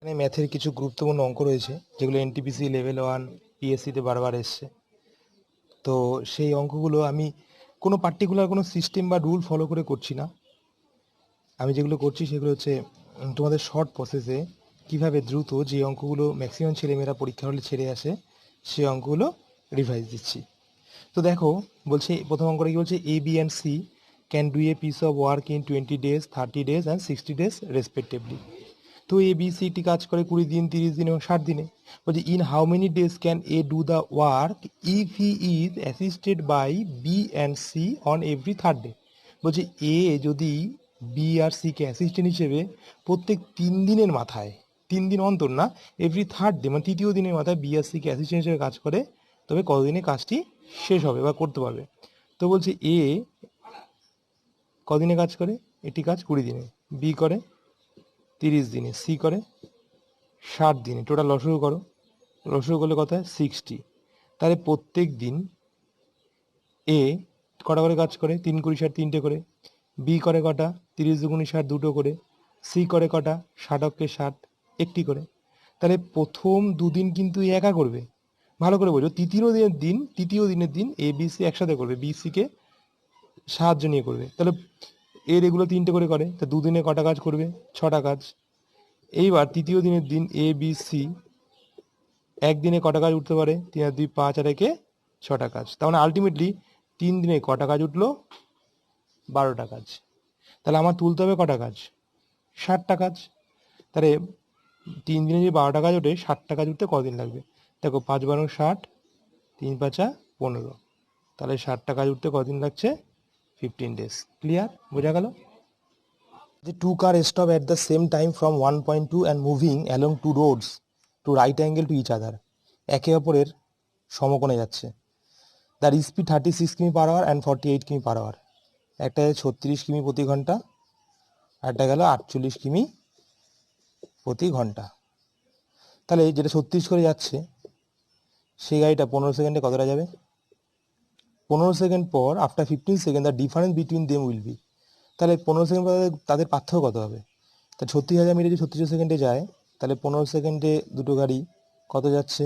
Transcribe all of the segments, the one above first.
এখানে ম্যাথের কিছু গুরুত্বপূর্ণ অঙ্ক রয়েছে যেগুলো এনটিপিসি লেভেল 1 পিএসসিতে বারবার এসছে। তো সেই অঙ্কগুলো আমি কোনো পার্টিকুলার কোনো সিস্টেম বা রুল ফলো করে করছি না। আমি যেগুলো করছি সেগুলো হচ্ছে তোমাদের শর্ট প্রসেসে কীভাবে দ্রুত যে অঙ্কগুলো ম্যাক্সিমাম ছেলেমেয়েরা পরীক্ষা হলে ছেড়ে আসে সেই অঙ্কগুলো রিভাইজ দিচ্ছি। তো দেখো বলছে প্রথম অঙ্কটা কি বলছে, A B and C can do a piece of work in 20 days, 30 days and 60 days respectively. তো এ বি সিটি কাজ করে 20 দিন, 30 দিন এবং 60 দিনে। বলছে in how many days can A do the work if he is assisted by B and C on every third day. বলছে A যদি বি আর সিকে অ্যাসিস্ট্যান্ট হিসেবে প্রত্যেক 3 দিনের মাথায়, 3 দিন অন্তর না, এভরি থার্ড ডে মানে তৃতীয় দিনের মাথায় বি আর সিকে অ্যাসিস্ট্যান্ট হিসেবে কাজ করে, তবে কতদিনে কাজটি শেষ হবে বা করতে পারবে। তো বলছে এ কদিনে কাজ করে, এটি কাজ 20 দিনে, বি করে 30 দিনে, সি করে 60 দিনে। টোটাল লসগু করো, লসগু করলে কত হয় 60। তাহলে প্রত্যেক দিন এ কটা করে কাজ করে, 3 20 60 3টে করে। বি করে কটা, 30 দুগুণে 60 2টো করে। সি করে কটা, 60 60 একটি করে। তাহলে প্রথম দুদিন কিন্তু এ একা করবে, ভালো করে বোঝো। তৃতীয় দিনের দিন এ বি সি একসাথে করবে, বি সিকে সাহায্য নিয়ে করবে। তাহলে এর এগুলো 3টে করে করে, তা দুদিনে কটা কাজ করবে, 6টা কাজ। এইবার তৃতীয় দিনের দিন এ বি সি একদিনে কটা কাজ উঠতে পারে, 3 আর 2 5 আর 1 6টা কাজ। তার মানে আলটিমেটলি 3 দিনে কটা কাজ উঠলো, 12টা কাজ। তাহলে আমার তুলতে হবে কটা কাজ, 60টা কাজ। তাহলে 3 দিনে যদি 12টা কাজ ওঠে, 60টা কাজ উঠতে কদিন লাগবে? দেখো 5 12 60, 3 5 15। তাহলে 60টা কাজ উঠতে কদিন লাগছে, 15 days। ক্লিয়ার, বোঝা গেল? The two cars stop at the same time from one point two and moving along two roads to right angle to each other. একে অপরের সমকোণে যাচ্ছে। তার স্পিড 36 কিমি পার আওয়ার অ্যান্ড 48 কিমি পার আওয়ার। একটা 36 কিমি প্রতি ঘন্টা, আরটা গেল 48 কিমি প্রতি ঘন্টা। তাহলে যেটা 36 করে যাচ্ছে সেই গাড়িটা 15 সেকেন্ডে কতটা যাবে? 15 সেকেন্ড পর after 15 second the difference between them will be. তাহলে 15 সেকেন্ড পর তাদের পার্থক্য কত হবে? তা 36,000 মিটার যদি 36 সেকেন্ডে যায়, তাহলে 15 সেকেন্ডে দুটো গাড়ি কত যাচ্ছে?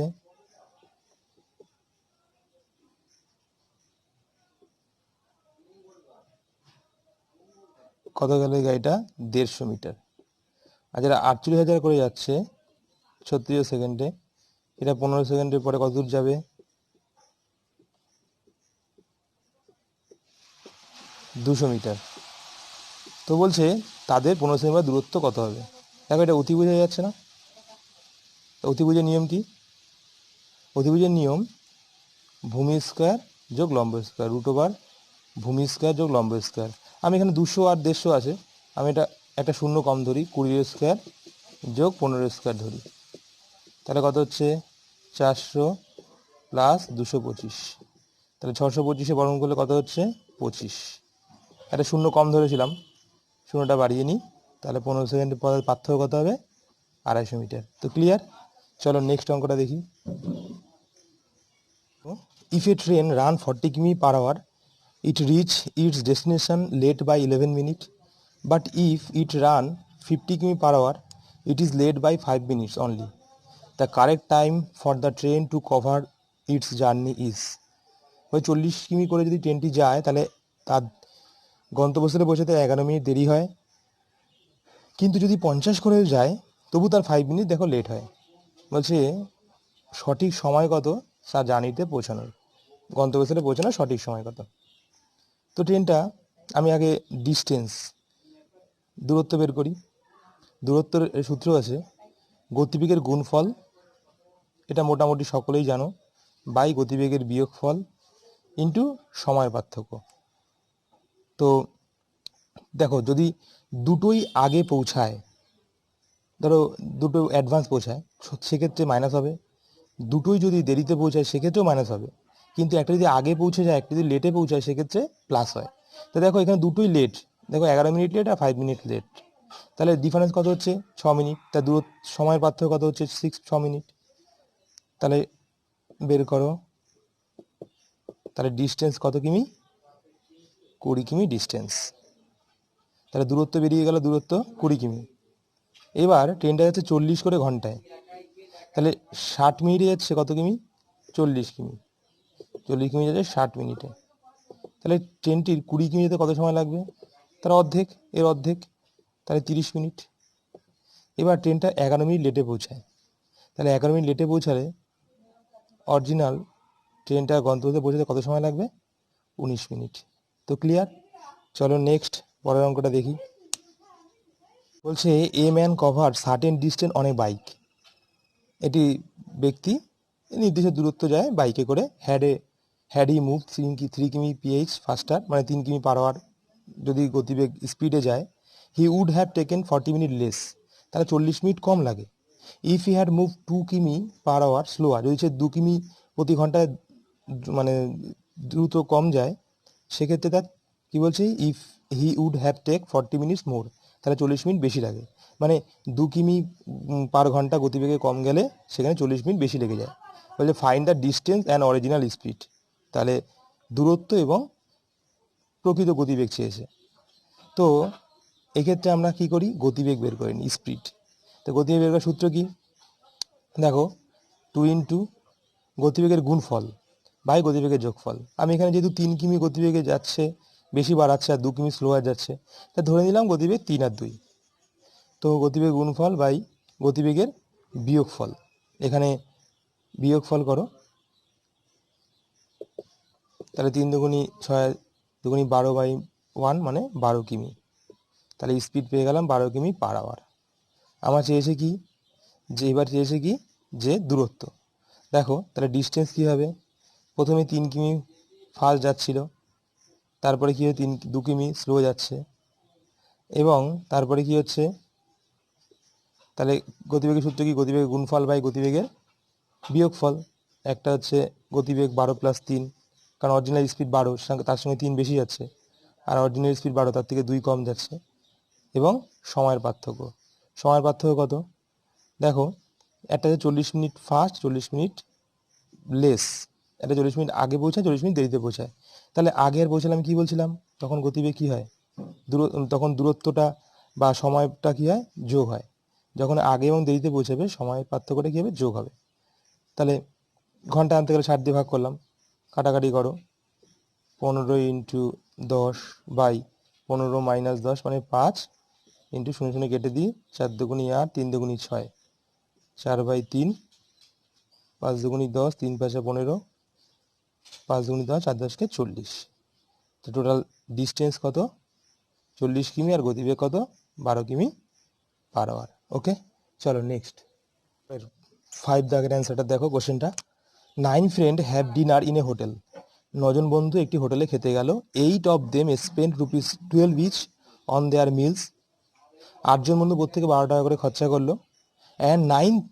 কত গেল এই গাড়িটা? 150 মিটার। আর যারা 48,000 করে যাচ্ছে 36 সেকেন্ডে, এটা 15 সেকেন্ডের পরে কত দূর যাবে? 200 মিটার। তো বলছে তাদের 15 সেকেন্ড পর দূরত্ব কত হবে? দেখো এটা অতিভুজ হয়ে যাচ্ছে না? অতিভুজের নিয়ম কি? অতিভুজের নিয়ম ভূমি স্কোয়ার যোগ লম্ব স্কোয়ার, √, ভূমি স্কোয়ার যোগ লম্ব স্কোয়ার। আমি এখানে 200 আর 150 আছে, আমি এটা একটা শূন্য কম ধরি, 20 স্কোয়ার যোগ 15 স্কোয়ার ধরি। তাহলে কত হচ্ছে? 400 প্লাস 225। তাহলে 625-এ বর্গমূল করলে কত হচ্ছে? 25। একটা শূন্য কম ধরেছিলাম, শূন্যটা বাড়িয়ে নিই। তাহলে 15 সেকেন্ডের পর পার্থক্য কত হবে? 250 মিটার। তো ক্লিয়ার? চলো নেক্সট অঙ্কটা দেখি। If a train run 40 km per hour, it reach its destination late by 11 minutes. But if it run 50 km per hour, it is late by 5 minutes only. The correct time for the train to cover its journey is. ওই 40 কিমি করে যদি ট্রেনটি যায়, তাহলে তার গন্তব্যস্থলে পৌঁছাতে 11 মিনিট দেরি হয়। কিন্তু যদি 50 করে যায়, তবু তার 5 মিনিট দেখো লেট হয়। বলছে সঠিক সময় কত তার জার্নিতে পৌঁছানোর, গন্তব্যস্থলে পৌঁছানোর সঠিক সময় কত? তো ট্রেনটা আমি আগে দূরত্ব বের করি। দূরত্বের সূত্র আছে গতিবেগের গুণফল, এটা মোটামুটি সকলেই জানো, বাই গতিবেগের বিয়োগফল ইন্টু সময় পার্থক্য। তো দেখো যদি দুটোই আগে পৌঁছায়, ধরো দুটো অ্যাডভান্স পৌঁছায়, সেক্ষেত্রে মাইনাস হবে। দুটোই যদি দেরিতে পৌঁছায় সেক্ষেত্রেও মাইনাস হবে। কিন্তু একটা যদি আগে পৌঁছে যায়, একটা যদি লেটে পৌঁছায়, সেক্ষেত্রে প্লাস হয়। তো দেখো এখানে দুটোই লেট, দেখো 11 মিনিট লেট আর 5 মিনিট লেট। তাহলে ডিফারেন্স কত হচ্ছে? 6 মিনিট। তা সময়ের পার্থক্য কত হচ্ছে? 6 মিনিট। তাহলে বের করো। তাহলে ডিস্টেন্স কত কিমি? 20 কিমি ডিস্টেন্স। তাহলে দূরত্ব বেরিয়ে গেল, দূরত্ব 20 কিমি। এবার ট্রেনটা যাচ্ছে 40 করে ঘন্টায়, তাহলে 60 মিনিটে যাচ্ছে কত কিমি? 40 কিমি। 40 কিমি যাচ্ছে 60 মিনিটে, তাহলে ট্রেনটির 20 কিমি যেতে কত সময় লাগবে? তার অর্ধেক, এর অর্ধেক, তাহলে 30 মিনিট। এবার ট্রেনটা 11 মিনিট লেটে পৌঁছায়, তাহলে 11 মিনিট লেটে পৌঁছালে অরিজিনাল ট্রেনটা গন্তব্যে পৌঁছাতে কত সময় লাগবে? 19 মিনিট। তো ক্লিয়ার? চলো নেক্সট পরের অঙ্কটা দেখি। বলছে a man cover certain distance on a bike. এটি ব্যক্তি নির্দিষ্ট দূরত্ব যায় বাইকে করে। হ্যাড হি মুভ 3 কিমি পিএইচ ফাস্টার, মানে 3 কিমি পার আওয়ার যদি গতিবেগ স্পিডে যায়, he would have taken 40 minute less, তাহলে 40 মিনিট কম লাগে। ইফ হি হ্যাড মুভ 2 কিমি পার আওয়ার স্লোয়ার, যদি সে 2 কিমি প্রতি ঘন্টায় মানে দ্রুত কম যায়, সেক্ষেত্রে তার কি বলছে? If he would have take 40 minutes more, তাহলে 40 মিনিট বেশি লাগে। মানে 2 কিমি পার ঘন্টা গতিবেগে কম গেলে সেখানে 40 মিনিট বেশি লেগে যায়। বলছে find the distance and original speed, তাহলে দূরত্ব এবং প্রকৃত গতিবেগ চেয়েছে। তো এক্ষেত্রে আমরা কি করি? গতিবেগ বের করে নিই, স্পিড। তো গতিবেগ বের করার সূত্র কি? দেখো, 2 গতিবেগের গুণফল বাই গতিবেগের যোগফল। আমি এখানে যেহেতু 3 কিমি গতিবেগে যাচ্ছে, বেশি বাড়াচ্ছে, আর 2 কিমি স্লোয়ার যাচ্ছে, তা ধরে নিলাম গতিবেগ 3 আর 2। তো গতিবেগ গুণফল বাই গতিবেগের বিয়োগফল, এখানে বিয়োগফল করো, তাহলে 3 × 2 = 6, 2 × 12/1 মানে 12 কিমি। তাহলে স্পিড পেয়ে গেলাম 12 কিমি পার আওয়ার। আমার চেয়েছে কি? এবার চেয়েছে কি? যে দূরত্ব। দেখো তাহলে ডিস্টেন্স কী হবে? প্রথমে 3 কিমি ফাস্ট যাচ্ছিল, তারপরে কি হয় 2 কিমি স্লো যাচ্ছে, এবং তারপরে কি হচ্ছে? তাহলে গতিবেগের সূত্র কি? গতিবেগের গুণফল বাই গতিবেগের বিয়োগফল। একটা হচ্ছে গতিবেগ 12 + 3, কারণ অরিজিনাল স্পিড 12, তার সঙ্গে 3 বেশি যাচ্ছে, আর অরিজিনাল স্পিড 12, তার থেকে 2 কম যাচ্ছে, এবং সময়ের পার্থক্য। সময়ের পার্থক্য কত? দেখো, একটা হচ্ছে 40 মিনিট ফাস্ট, 40 মিনিট লেস। একটা 40 মিনিট আগে পৌঁছায়, 40 মিনিট দেরিতে পৌঁছায়। তাহলে আগে আর পৌঁছালাম কি বলছিলাম? তখন গতিবেগ কী হয়? তখন দূরত্বটা বা সময়টা কী হয়? যোগ হয়। যখন আগে এবং দেরিতে পৌঁছাবে, সময়ের পার্থক্যটা কী হবে? যোগ হবে। তাহলে ঘন্টা আনতে গেলে 60 দিয়ে ভাগ করলাম, কাটাকাটি করো, 15 × 10 বাই 15 - 10 মানে 5, ইন্টু 0 0 কেটে দিই, 4 দুগুণি 8, 3 দুগুণি 6, 4/3, 5 দুগুণি 10, 3 × 5 = 15, 5 দুগুণি 10, 4 10 × 40। তো টোটাল ডিস্টেন্স কত? 40 কিমি, আর গতিবেগ কত? 12 কিমি পার আওয়ার। ওকে, চলো নেক্সট 5 দাগের অ্যান্সারটা দেখো। কোশ্চেনটা, 9 friend have dinner in a hotel. 9জন বন্ধু একটি হোটেলে খেতে গেল। 8 of them spend ₹12 each on their meals. 8জন বন্ধু প্রত্যেকে 12 টাকা করে খরচা করলো। অ্যান্ড নাইন্থ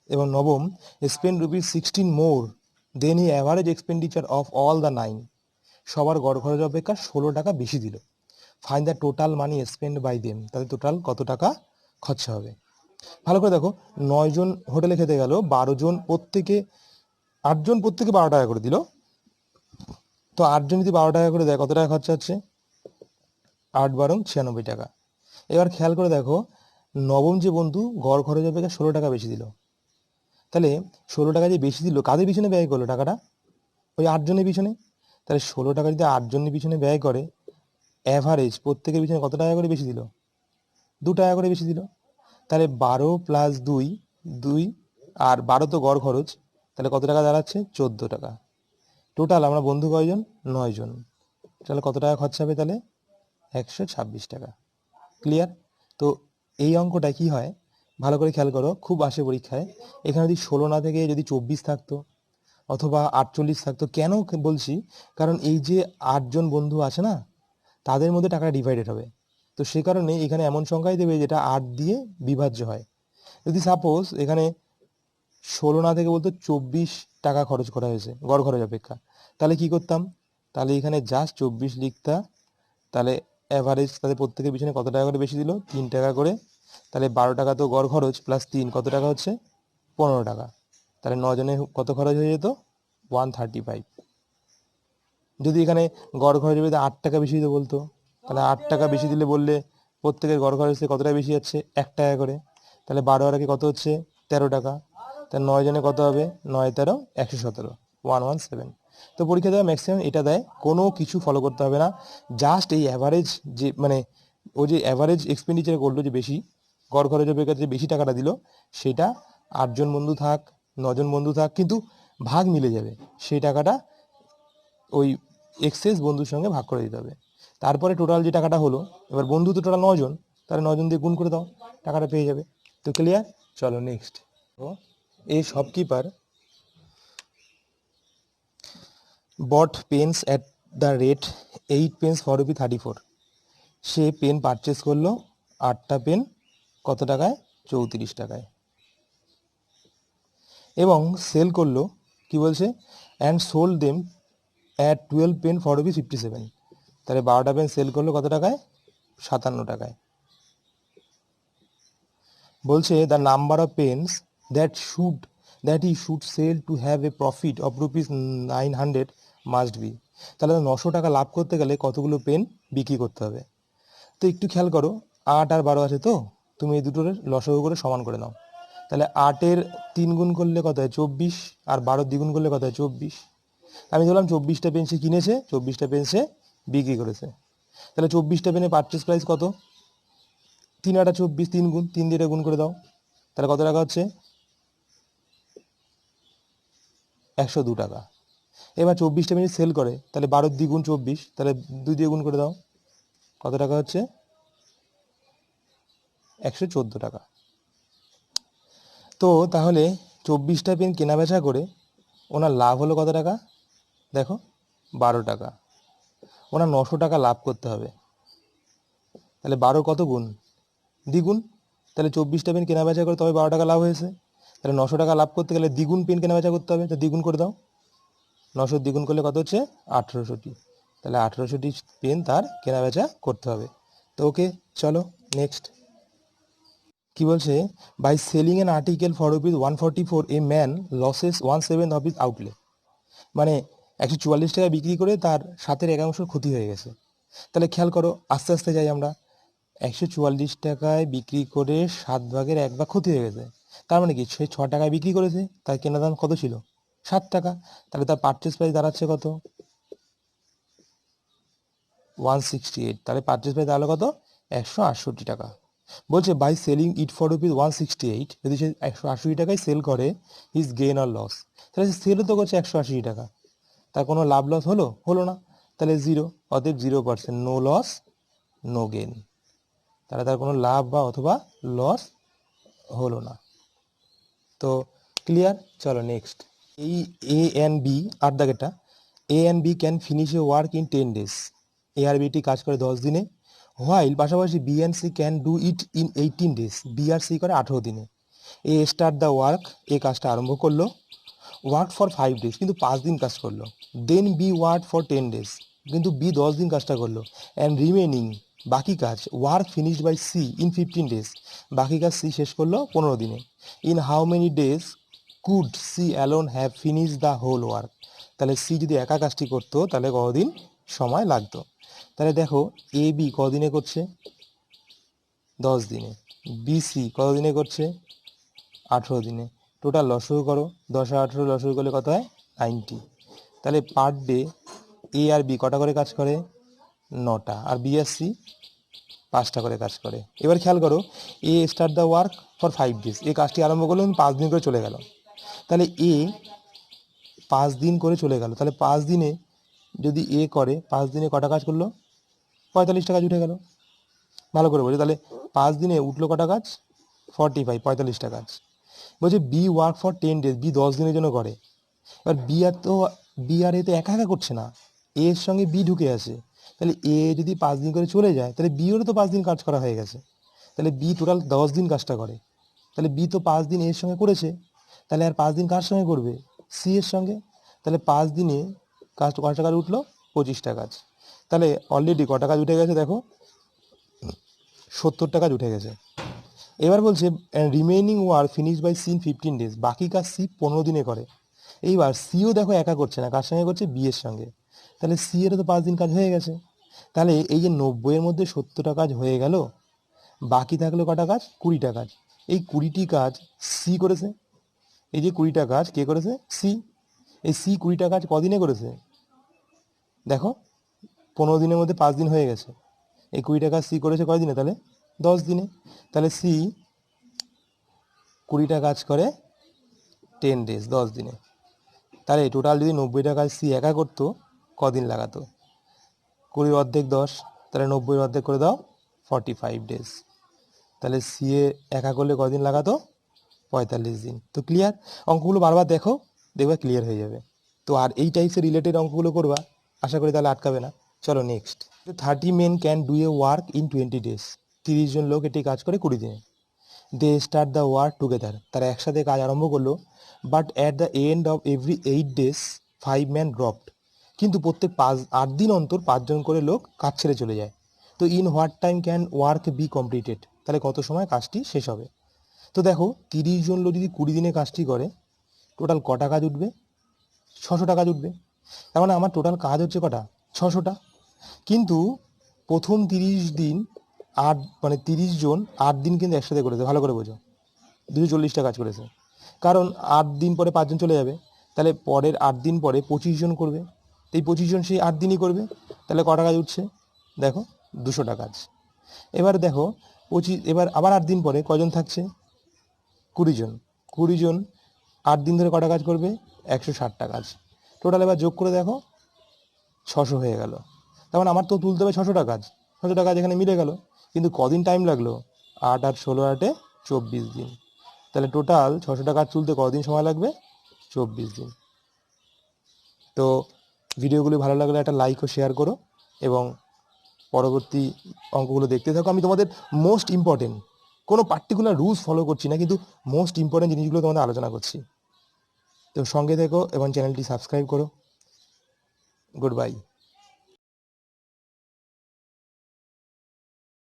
এবং নবম spend ₹16 more then he average expenditure of all the 9। সবার গড় খরচ অপেক্ষা 16 টাকা বেশি দিল। Find the total money spend by them, তাহলে টোটাল কত টাকা খরচা হবে? ভালো করে দেখো, 9জন হোটেলে খেতে গেল, 8জন প্রত্যেকে 12 টাকা করে দিল। তো 8জন যদি 12 টাকা করে দেয়, কত টাকা খরচা হচ্ছে? 8 × 12 = 96 টাকা। এবার খেয়াল করে দেখো, নবম যে বন্ধু গড় খরচ অপেক্ষা 16 টাকা বেশি দিল, তাহলে 16 টাকা যে বেশি দিল, কাদের পিছনে ব্যয় করলো টাকাটা? ওই 8জনের পিছনে। তাহলে 16 টাকা যদি 8জনের পিছনে ব্যয় করে, অ্যাভারেজ প্রত্যেকের পিছনে কত টাকা করে বেশি দিল? 2 টাকা করে বেশি দিল। তাহলে 12 + 2, 2, আর 12 তো গড় খরচ, তাহলে কত টাকা দাঁড়াচ্ছে? 14 টাকা। টোটাল আমরা বন্ধু কয়জন? 9জন। তাহলে কত টাকা খরচা হবে? তাহলে 126 টাকা। ক্লিয়ার? তো এই অঙ্কটা কি হয়, ভালো করে খেয়াল করো, খুব আসে পরীক্ষায়। এখানে যদি 16 না থেকে যদি 24 থাকতো, অথবা 48 থাকতো, কেন বলছি? কারণ এই যে 8জন বন্ধু আছে না, তাদের মধ্যে টাকাটা ডিভাইডেড হবে। তো সে কারণে এখানে এমন সংখ্যাই দেবে যেটা 8 দিয়ে বিভাজ্য হয়। যদি সাপোজ এখানে 16 না থেকে বলতো 24 টাকা খরচ করা হয়েছে গড় খরচ অপেক্ষা, তাহলে কি করতাম? তাহলে এখানে জাস্ট 24 লিখতা। তাহলে অ্যাভারেজ তাদের প্রত্যেকের পিছনে কত টাকা করে বেশি দিল? 3 টাকা করে। তাহলে 12 টাকা তো গড় খরচ, প্লাস 3 কত টাকা হচ্ছে? 15 টাকা। তাহলে 9জনে কত খরচ হয়ে যেত? 135। যদি এখানে গড় খরচ হবে 8 টাকা বেশি দিতে বলতো, তাহলে 8 টাকা বেশি দিলে বললে প্রত্যেকের গড় খরচ থেকে কত টাকা বেশি যাচ্ছে? 1 টাকা করে। তাহলে 12 আর আগে কত হচ্ছে 13 টাকা। তাহলে 9 জনে কত হবে 9 13 117 117। তো পরীক্ষা দেওয়া ম্যাক্সিমাম এটা দেয়, কোনো কিছু ফলো করতে হবে না, জাস্ট এই অ্যাভারেজ যে মানে ও যে অ্যাভারেজ এক্সপেন্ডিচার করলো, যে বেশি গড় খরচের যে বেশি টাকাটা দিল, সেটা 8জন বন্ধু থাক 9জন বন্ধু থাক কিন্তু ভাগ মিলে যাবে, সেই টাকাটা ওই এক্সেস বন্ধুর সঙ্গে ভাগ করে দিতে হবে। তারপরে টোটাল যে টাকাটা হলো, এবার বন্ধু তো টোটাল 9জন, তাহলে 9জন দিয়ে গুণ করে দাও, টাকাটা পেয়ে যাবে। তো ক্লিয়ার? চলো next. A shopkeeper bought pens at the rate 8 pence for rupee 34। সে পেন পারচেস করলো 8টা পেন কত টাকায় 34 টাকায়, এবং সেল করলো কি বলছে and sold them at 12 pen for rupee 57। তাহলে 12টা পেন সেল করলো কত টাকায় 57 টাকায়। বলছে the number of pens that he should sell to have a profit of rupees 900 must be. তাহলে 900 টাকা লাভ করতে গেলে কতগুলো পেন বিক্রি করতে হবে। তো একটু খেয়াল করো, 8 আর 12 আছে, তো তুমি এই দুটোর লসাগু করে সমান করে নাও। তাহলে 8-এর 3 গুণ করলে কত হয় 24, আর 12 দ্বিগুণ করলে কত হয় 24। আমি ধরলাম 24টা পেন সে কিনেছে, 24টা পেন সে বিক্রি করেছে। তাহলে 24টা পেনের পারচেস প্রাইস কত, 3 8 24, 3 গুণ 3 দিয়ে গুণ করে দাও, তাহলে কত টাকা হচ্ছে 102 টাকা। এবার 24টা মিনিট সেল করে, তাহলে 12 দ্বিগুণ 24, তাহলে 2 দিয়ে গুণ করে দাও, কত টাকা হচ্ছে 114 টাকা। তো তাহলে 24টা পেন কেনা বেচা করে ওনার লাভ হলো কত টাকা, দেখো 12 টাকা। ওনার 900 টাকা লাভ করতে হবে, তাহলে 12 কত গুণ দ্বিগুণ, তাহলে 24টা পেন কেনা বেচা করে তবে 12 টাকা লাভ হয়েছে। তাহলে 900 টাকা লাভ করতে গেলে দ্বিগুণ পেন কেনা বেচা করতে হবে, তো দ্বিগুণ করে দাও, 900 দ্বিগুণ করলে কত হচ্ছে 1800টি। তাহলে 1800টি পেন তার কেনা বেচা করতে হবে। তো ওকে, চলো নেক্সট। কি বলছে, by selling an article for rupees 144 a man loses 1/7 of his outlay. মানে 144 টাকা বিক্রি করে তার 7-এর 1/11 ক্ষতি হয়ে গেছে। তাহলে খেয়াল করো, আস্তে আস্তে যাই আমরা। 144 টাকায় বিক্রি করে 7 ভাগের 1 ভাগ ক্ষতি হয়ে গেছে, তার মানে কি সে 6 টাকায় বিক্রি করেছে, তার কেনা দাম কত ছিল 7 টাকা। তাহলে তার পারচেস প্রাইস দাঁড়াচ্ছে কত 168। তাহলে পারচেস প্রাইস দাঁড়ালো কত 168 টাকা। বলছে by selling it for rupees 168, যদি সে 180 টাকায় সেল করে, হিজ গেইন অর লস। তাহলে সে সেলও তো করছে 180 টাকা, তার কোনো লাভ লস হলো না, তাহলে 0, অতএব 0%, নো লস নো গেইন। তাহলে তার কোনো লাভ বা অথবা লস হলো না। তো ক্লিয়ার? চলো নেক্সট। এই এ অ্যান্ড বি আর দাগেটা, A and B can finish a work in 10 days। A আর বিটি কাজ করে 10 দিনে, হোয়াইল পাশাপাশি B and C can do it in 18 days। B আর সি করে 18 দিনে। A start the work, A কাজটা আরম্ভ করলো, ওয়ার্ক ফর 5 days, কিন্তু 5 দিন কাজ করলো। Then B work for 10 days, কিন্তু বি 10 দিন কাজটা করলো। অ্যান্ড রিমেনিং, বাকি কাজ, work finished by C in 15 days, বাকি কাজ সি শেষ করলো 15 দিনে। In how many days could C alone have finish the whole work. তাহলে সি যদি একা কাজটি করতো তাহলে কতদিন সময় লাগতো। তাহলে দেখো, এ বি কদিনে করছে 10 দিনে, বি সি কতদিনে করছে 18 দিনে। টোটাল লসগু করো, 10 আর 18 লসগু করলে কত হয় 90। তাহলে পার ডে এ আর বি কটা করে কাজ করে 9টা, আর বি আর সি 5টা করে কাজ করে। এবার খেয়াল করো, A start the work for 5 days, এই কাজটি আরম্ভ করলো 5 দিন করে চলে গেল। তাহলে এ 5 দিন করে চলে গেল, তাহলে 5 দিনে যদি এ করে 5 দিনে কটা কাজ করলো 45টা কাজ উঠে গেল। ভালো করে বলি, তাহলে 5 দিনে উঠলো কটা কাজ 45, 45টা কাজ। বলছে B work for 10 days, B 10 দিনের জন্য করে। এবার বি আর এ তো একা একা করছে না, এ এর সঙ্গে বি ঢুকে আছে। তাহলে এ যদি 5 দিন করে চলে যায়, তাহলে বিওরও তো 5 দিন কাজ করা হয়ে গেছে। তাহলে বি টোটাল 10 দিন কাজটা করে। তাহলে বি তো 5 দিন এর সঙ্গে করেছে, তাহলে আর 5 দিন কার সঙ্গে করবে সি এর সঙ্গে। তাহলে 5 দিনে কাজ কটা কাজ উঠলো 25টা কাজ। তাহলে অলরেডি কটা কাজ উঠে গেছে দেখো 70টা কাজ উঠে গেছে। এবার বলছে remaining work finish by C in 15 days, বাকি কাজ সি 15 দিনে করে। এইবার সিও দেখো একা করছে না, কার সঙ্গে করছে বি এর সঙ্গে। তাহলে সি এরও তো 5 দিন কাজ হয়ে গেছে। তাহলে এই যে 90 এর মধ্যে 70টা কাজ হয়ে গেল, বাকি থাকলো কটা কাজ 20টা কাজ। এই 20টি কাজ সি করেছে। এই যে 20টা কাজ কে করেছে? সি। এই সি 20টা কাজ কদিনে করেছে? দেখো 15 দিনের মধ্যে 5 দিন হয়ে গেছে। এই 20টা কাজ সি করেছে কয় দিনে? তাহলে 10 দিনে। তাহলে সি 20টা কাজ করে 10 ডেজ, 10 দিনে। তাহলে টোটাল যদি 90টা কাজ সি একা করতো কদিন লাগাতো? 20 অর্ধেক 10, তাহলে 90 অর্ধেক করে দাও 45 ডেজ। তাহলে সি এ একা করলে কদিন লাগাতো? 45 দিন। তো ক্লিয়ার? অঙ্কগুলো বারবার দেখো, দেখবে ক্লিয়ার হয়ে যাবে। তো আর এই টাইপসের রিলেটেড অঙ্কগুলো করবা, আশা করি তাহলে আটকাবে না। চলো next. 30 men can do A work in 20 days. 30 জন লোক এটি কাজ করে 20 দিনে। They start the work together. তারা একসাথে কাজ আরম্ভ করলো। But at the end of every 8 days 5 men dropped. কিন্তু প্রত্যেক 8 দিন অন্তর 5 জন করে লোক কাজ ছেড়ে চলে যায়। তো in what time can work be completed? তাহলে কত সময় কাজটি শেষ হবে? তো দেখো 30 জন লোক যদি 20 দিনে কাজটি করে, টোটাল কটা কাজ উঠবে? 600টা কাজ উঠবে। তার মানে আমার টোটাল কাজ হচ্ছে কটা? 600টা। কিন্তু প্রথম 30 দিন 30 জন 8 দিন কিন্তু একসাথে করেছে, ভালো করে বোঝো। 240টা কাজ করেছে। কারণ 8 দিন পরে 5 জন চলে যাবে, তাহলে পরের 8 দিন পরে 25 জন করবে। এই 25 জন সেই 8 দিনই করবে। তাহলে কটা কাজ উঠছে? দেখো 200টা কাজ। এবার দেখো এবার আবার 8 দিন পরে কজন থাকছে? 20 জন। 20 জন 8 দিন ধরে কটা কাজ করবে? 160টা কাজ। টোটাল এবার যোগ করে দেখো 600 হয়ে গেল। তার মানে আমার তো তুলতে হবে 600টা কাজ। 600টা কাজ এখানে মিলে গেল। কিন্তু কদিন টাইম লাগলো? 8 আর 16 8 24 দিন। তাহলে টোটাল 600টা কাজ তুলতে কদিন সময় লাগবে? 24 দিন। তো ভিডিওগুলি ভালো লাগলে একটা লাইক ও শেয়ার করো এবং পরবর্তী অঙ্কগুলো দেখতে থাকো। আমি তোমাদের মোস্ট ইম্পর্টেন্ট, কোনো পার্টিকুলার রুলস ফলো করছি না, কিন্তু মোস্ট ইম্পর্টেন্ট জিনিসগুলো তোমাদের আলোচনা করছি। তো সঙ্গে থেকো এবং চ্যানেলটি সাবস্ক্রাইব করো। Good bye.